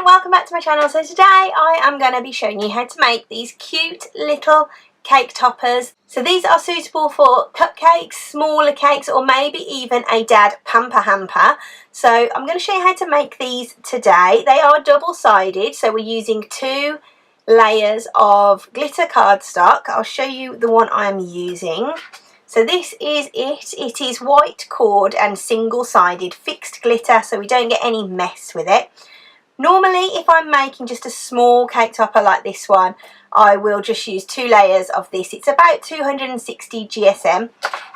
and welcome back to my channel. So today I am going to be showing you how to make these cute little cake toppers. So these are suitable for cupcakes, smaller cakes, or maybe even a dad pamper hamper. So I'm going to show you how to make these today. They are double-sided, so we're using 2 layers of glitter cardstock. I'll show you the one I'm using. So this is it. It is white cord and single-sided fixed glitter, so we don't get any mess with it. Normally, if I'm making just a small cake topper like this one, I will just use 2 layers of this. It's about 260 GSM.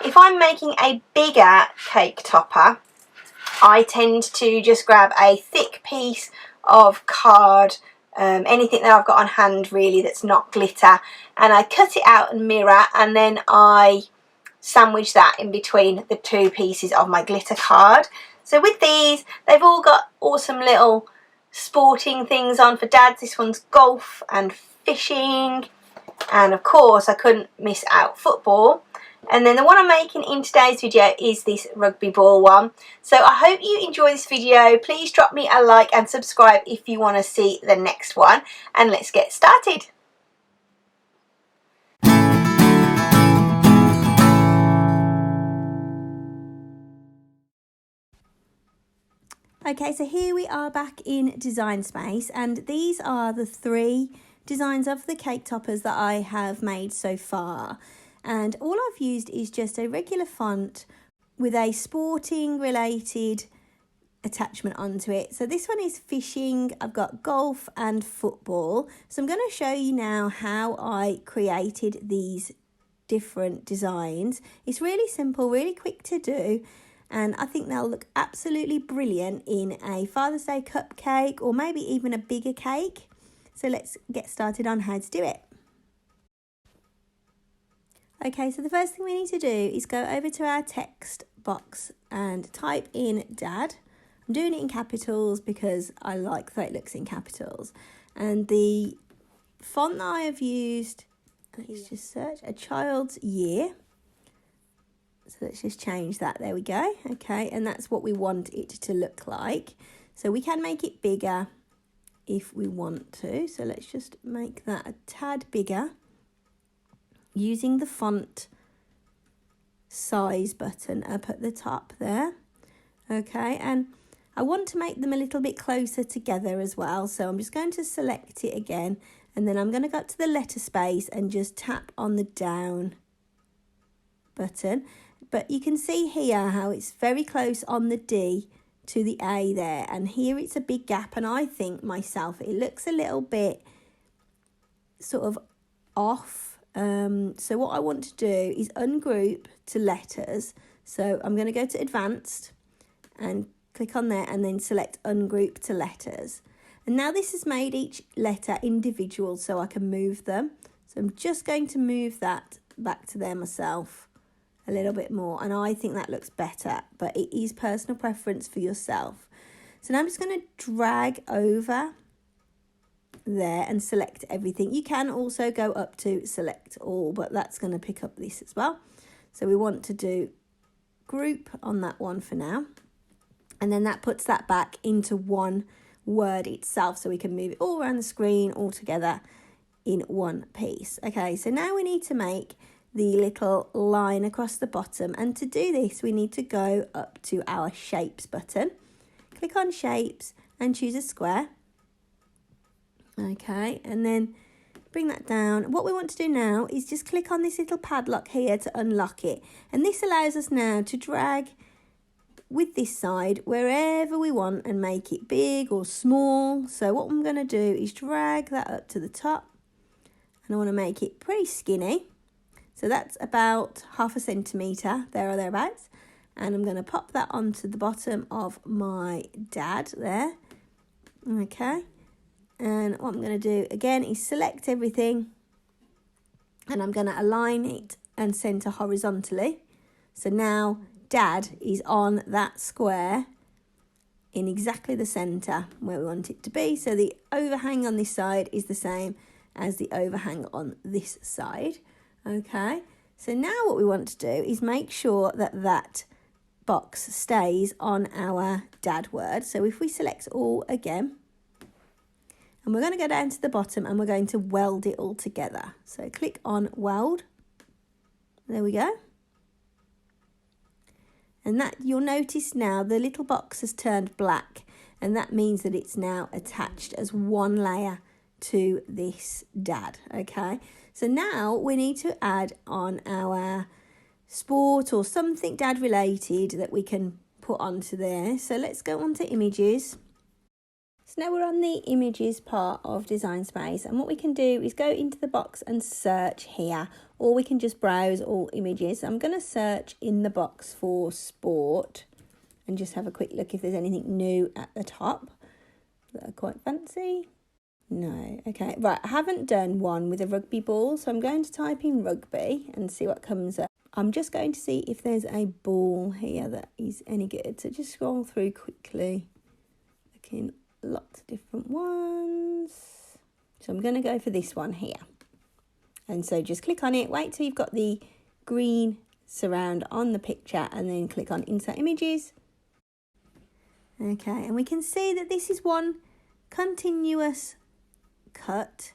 If I'm making a bigger cake topper, I tend to just grab a thick piece of card, anything that I've got on hand really that's not glitter, and I cut it out and mirror, and then I sandwich that in between the 2 pieces of my glitter card. So with these, they've all got awesome little sporting things on for dads. This one's golf and fishing, and of course I couldn't miss out football. And then the one I'm making in today's video is this rugby ball one. So I hope you enjoy this video. Please drop me a like and subscribe if you want to see the next one, and let's get started. Okay, so here we are back in Design Space, and these are the 3 designs of the cake toppers that I have made so far. And all I've used is just a regular font with a sporting related attachment onto it. So this one is fishing, I've got golf and football. So I'm going to show you now how I created these different designs. It's really simple, really quick to do, and I think they'll look absolutely brilliant in a Father's Day cupcake or maybe even a bigger cake. So let's get started on how to do it. Okay, so the first thing we need to do is go over to our text box and type in Dad. I'm doing it in capitals because I like that it looks in capitals. And the font that I have used, let's just search a child's year. So let's just change that. There we go. Okay, and that's what we want it to look like. So we can make it bigger if we want to. So let's just make that a tad bigger using the font size button up at the top there. Okay, and I want to make them a little bit closer together as well. So I'm just going to select it again, and then I'm going to go to the letter space and just tap on the down button. But you can see here how it's very close on the D to the A there, and here it's a big gap, and I think myself it looks a little bit sort of off. So what I want to do is ungroup to letters. So I'm going to go to advanced and click on there and then select ungroup to letters. And now this has made each letter individual so I can move them. So I'm just going to move that back to there myself a little bit more, and I think that looks better, but it is personal preference for yourself. So now I'm just going to drag over there and select everything. You can also go up to select all, but that's going to pick up this as well. So we want to do group on that one for now, and then that puts that back into one word itself, so we can move it all around the screen all together in one piece. Okay, so now we need to make the little line across the bottom, and to do this we need to go up to our shapes button, click on shapes and choose a square. Okay, and then bring that down. What we want to do now is just click on this little padlock here to unlock it, and this allows us now to drag with this side wherever we want and make it big or small. So what I'm going to do is drag that up to the top, and I want to make it pretty skinny. So that's about 0.5 centimetre, there or thereabouts. And I'm going to pop that onto the bottom of my dad there. Okay. And what I'm going to do again is select everything. And I'm going to align it and centre horizontally. So now Dad is on that square in exactly the centre where we want it to be. So the overhang on this side is the same as the overhang on this side. Okay, so now what we want to do is make sure that that box stays on our dad word. So if we select all again, And we're going to go down to the bottom and we're going to weld it all together. So click on Weld. There we go. And that, you'll notice now the little box has turned black, and that means that it's now attached as one layer to this dad. Okay, so now we need to add on our sport or something dad related that we can put onto there. So let's go on to images. So now we're on the images part of Design Space, and what we can do is go into the box and search here, or we can just browse all images. I'm going to search in the box for sport and just have a quick look if there's anything new at the top that are quite fancy. No. Okay, right, I haven't done one with a rugby ball, so I'm going to type in rugby and see what comes up. I'm just going to see if there's a ball here that is any good. So just scroll through quickly, looking lots of different ones. So I'm going to go for this one here. And so just click on it, wait till you've got the green surround on the picture, and then click on Insert Images. Okay, and we can see that this is one continuous cut.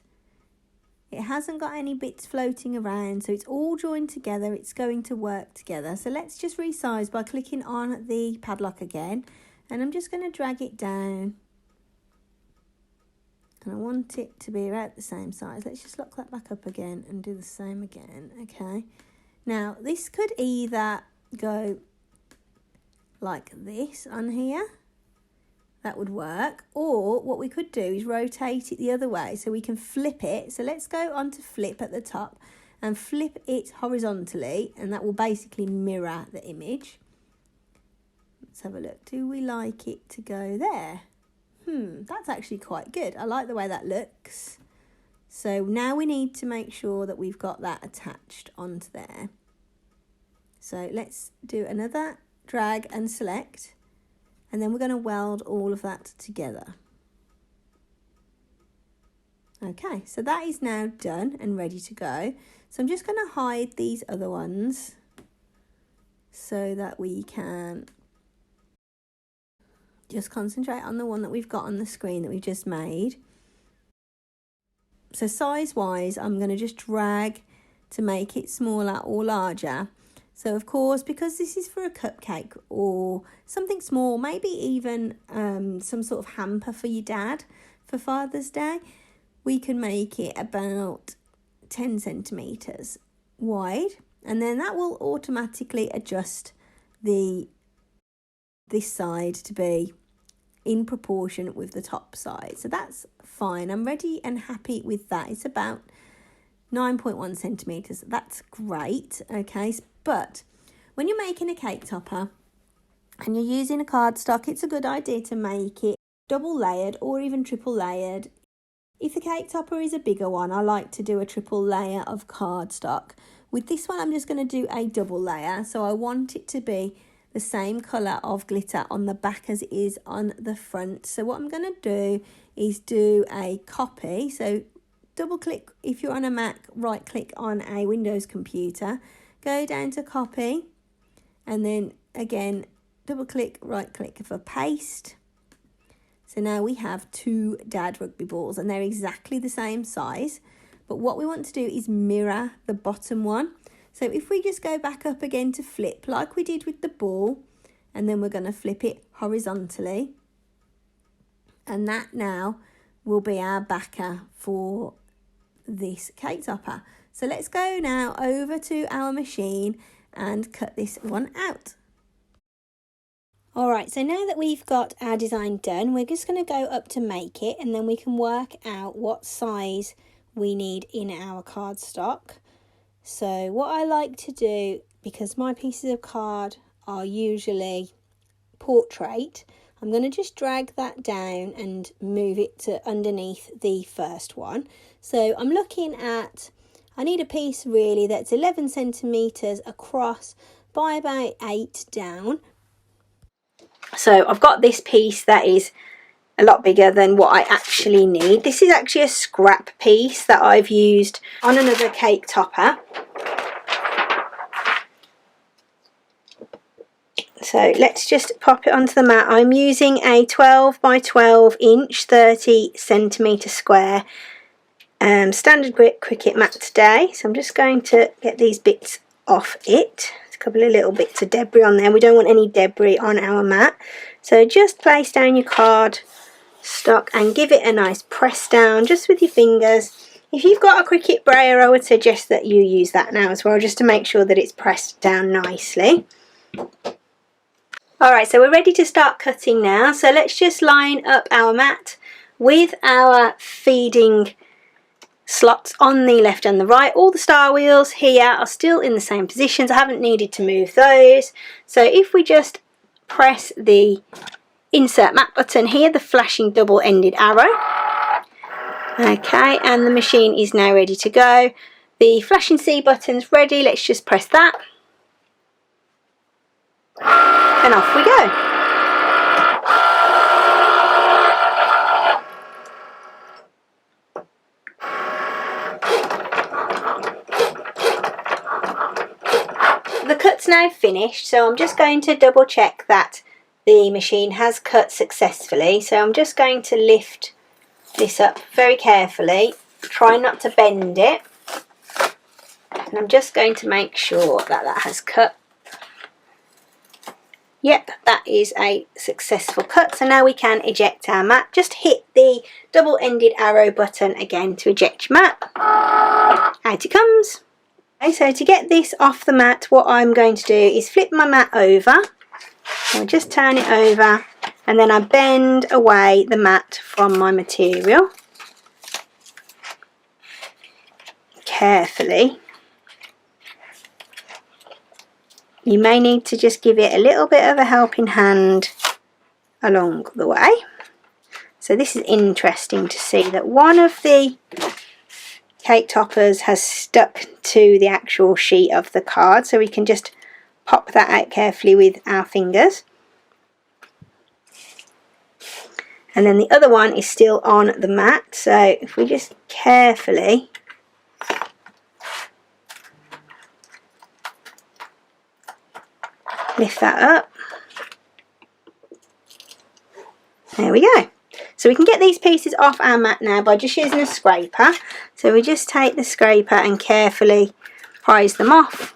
It hasn't got any bits floating around, so it's all joined together. It's going to work together. So let's just resize by clicking on the padlock again, and I'm just going to drag it down, and I want it to be about the same size. Let's just lock that back up again and do the same again. Okay, now this could either go like this on here, that would work, or what we could do is rotate it the other way so we can flip it. So let's go on to flip at the top and flip it horizontally, and that will basically mirror the image. Let's have a look. Do we like it to go there? That's actually quite good. I like the way that looks. So now we need to make sure that we've got that attached onto there. So let's do another drag and select, and then we're going to weld all of that together. Okay, so that is now done and ready to go. So I'm just going to hide these other ones so that we can just concentrate on the one that we've got on the screen that we've just made. So size wise, I'm going to just drag to make it smaller or larger. So of course, because this is for a cupcake or something small, maybe even some sort of hamper for your dad for Father's Day, we can make it about 10 centimeters wide, and then that will automatically adjust this side to be in proportion with the top side. So that's fine. I'm ready and happy with that. It's about 9.1 centimeters. That's great. Okay, but when you're making a cake topper and you're using a cardstock, it's a good idea to make it double layered or even triple layered. If the cake topper is a bigger one, I like to do a triple layer of cardstock. With this one, I'm just going to do a double layer. So I want it to be the same colour of glitter on the back as it is on the front. So what I'm going to do is do a copy. So double click if you're on a Mac, right click on a Windows computer, go down to copy, and then again double click, right click for paste. So now we have two dad rugby balls, and they're exactly the same size, but what we want to do is mirror the bottom one. So if we just go back up again to flip like we did with the ball, and then we're going to flip it horizontally, and that now will be our backer for this cake topper. So let's go now over to our machine and cut this one out. Alright, so now that we've got our design done, we're just going to go up to make it, and then we can work out what size we need in our cardstock. So what I like to do, because my pieces of card are usually portrait, I'm going to just drag that down and move it to underneath the first one. So I'm looking at, I need a piece really that's 11 centimetres across by about 8 down. So I've got this piece that is a lot bigger than what I actually need. This is actually a scrap piece that I've used on another cake topper. So let's just pop it onto the mat. I'm using a 12 by 12 inch 30 centimetre square standard grit Cricut mat today. So I'm just going to get these bits off it. There's a couple of little bits of debris on there. We don't want any debris on our mat. So just place down your card stock and give it a nice press down just with your fingers. If you've got a Cricut brayer, I would suggest that you use that now as well, just to make sure that it's pressed down nicely. Alright, so we're ready to start cutting now. So let's just line up our mat with our feeding slots on the left and the right. All the star wheels here are still in the same positions. I haven't needed to move those. So if we just press the insert mat button here, the flashing double-ended arrow. Okay, and the machine is now ready to go. The flashing C button's ready. Let's just press that. And off we go. The cut's now finished, so I'm just going to double check that the machine has cut successfully. So I'm just going to lift this up very carefully, try not to bend it, and I'm just going to make sure that that has cut. Yep, that is a successful cut. So now we can eject our mat. Just hit the double-ended arrow button again to eject your mat. Out it comes. Okay, so to get this off the mat, what I'm going to do is flip my mat over. I'll just turn it over, and then I bend away the mat from my material carefully. You may need to just give it a little bit of a helping hand along the way. So this is interesting to see that one of the cake toppers has stuck to the actual sheet of the card, so we can just pop that out carefully with our fingers. And then the other one is still on the mat, so if we just carefully lift that up. There we go. So we can get these pieces off our mat now by just using a scraper. So we just take the scraper and carefully prise them off.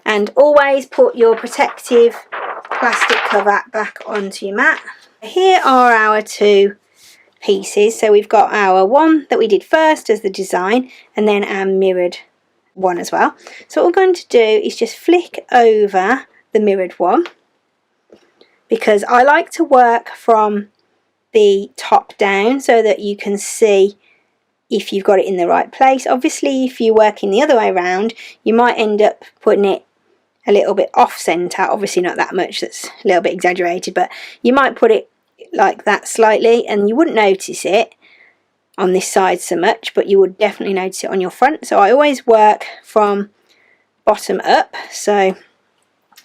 And always put your protective plastic cover back onto your mat. Here are our two pieces. So we've got our one that we did first as the design, and then our mirrored one as well. So what we're going to do is just flick over the mirrored one, because I like to work from the top down so that you can see if you've got it in the right place. Obviously, if you're working the other way around, you might end up putting it a little bit off center. Obviously not that much, that's a little bit exaggerated, but you might put it like that slightly and you wouldn't notice it on this side so much, but you would definitely notice it on your front. So I always work from bottom up. So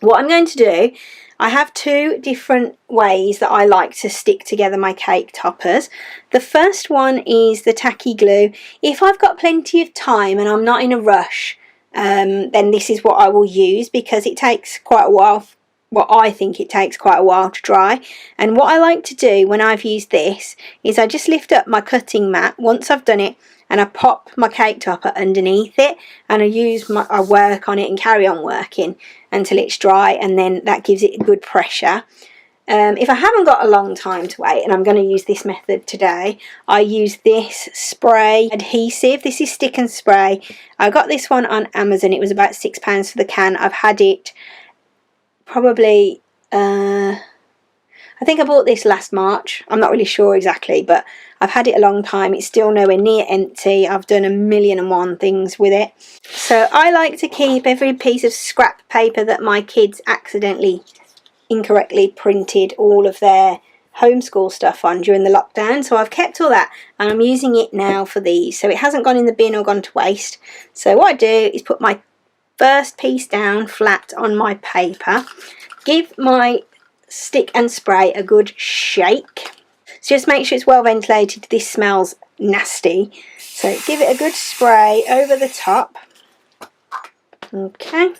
what I'm going to do, I have two different ways that I like to stick together my cake toppers. The first one is the tacky glue. If I've got plenty of time and I'm not in a rush, then this is what I will use, because it takes quite a while. Well, I think it takes quite a while to dry. And what I like to do when I've used this is I just lift up my cutting mat once I've done it, and I pop my cake topper underneath it, and I work on it and carry on working until it's dry, and then that gives it a good pressure. If I haven't got a long time to wait, and I'm going to use this method today, I use this spray adhesive. This is stick and spray. I got this one on Amazon. It was about £6 for the can. I've had it probably, I think I bought this last March. I'm not really sure exactly, but I've had it a long time. It's still nowhere near empty. I've done 1,000,001 things with it. So I like to keep every piece of scrap paper that my kids accidentally incorrectly printed all of their homeschool stuff on during the lockdown. So I've kept all that, and I'm using it now for these. So it hasn't gone in the bin or gone to waste. So what I do is put my first piece down flat on my paper, give my stick and spray a good shake. So just make sure it's well ventilated. This smells nasty, so give it a good spray over the top. Okay,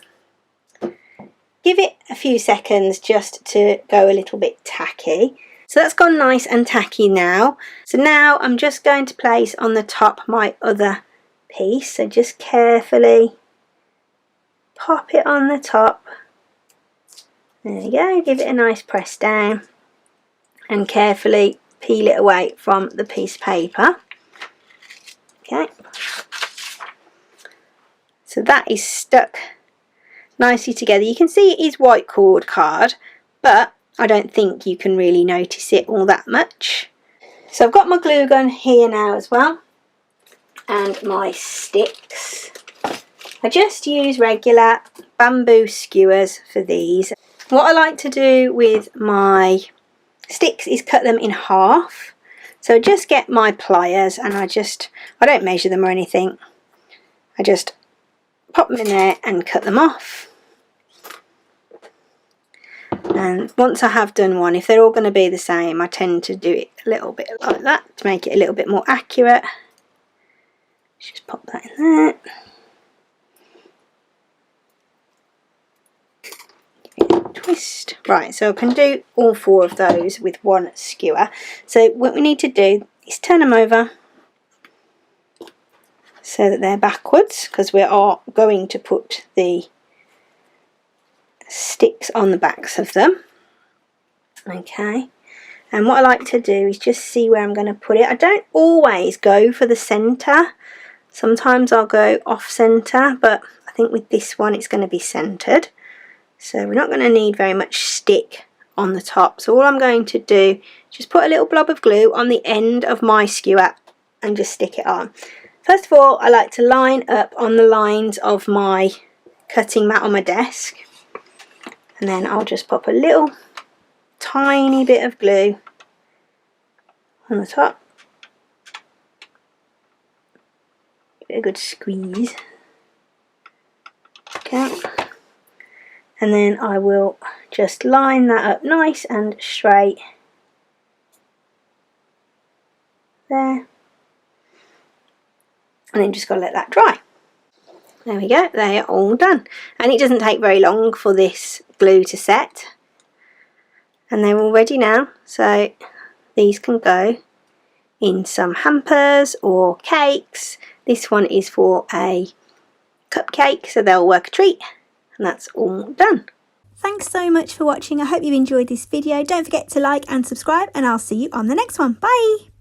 give it a few seconds just to go a little bit tacky. So that's gone nice and tacky now. So now I'm just going to place on the top my other piece. So just carefully pop it on the top. There you go, give it a nice press down and carefully peel it away from the piece of paper. Okay, so that is stuck nicely together. You can see it is white cord card, but I don't think you can really notice it all that much. So I've got my glue gun here now as well, and my sticks. I just use regular bamboo skewers for these. What I like to do with my sticks is cut them in half. So just get my pliers and I don't measure them or anything. I just pop them in there and cut them off. And once I have done one, if they're all going to be the same, I tend to do it a little bit like that to make it a little bit more accurate. Just pop that in there. Twist. Right, so I can do all 4 of those with one skewer. So what we need to do is turn them over so that they're backwards, because we are going to put the sticks on the backs of them. Okay, and what I like to do is just see where I'm going to put it. I don't always go for the centre. Sometimes I'll go off centre, but I think with this one it's going to be centred. So we're not going to need very much stick on the top. So all I'm going to do is just put a little blob of glue on the end of my skewer and just stick it on. First of all, I like to line up on the lines of my cutting mat on my desk. And then I'll just pop a little tiny bit of glue on the top. Give it a good squeeze. Okay. And then I will just line that up nice and straight there, and then just got to let that dry. There we go, they are all done, and it doesn't take very long for this glue to set, and they're all ready now. So these can go in some hampers or cakes. This one is for a cupcake, so they'll work a treat. And that's all done. Thanks so much for watching. I hope you've enjoyed this video. Don't forget to like and subscribe, and I'll see you on the next one. Bye!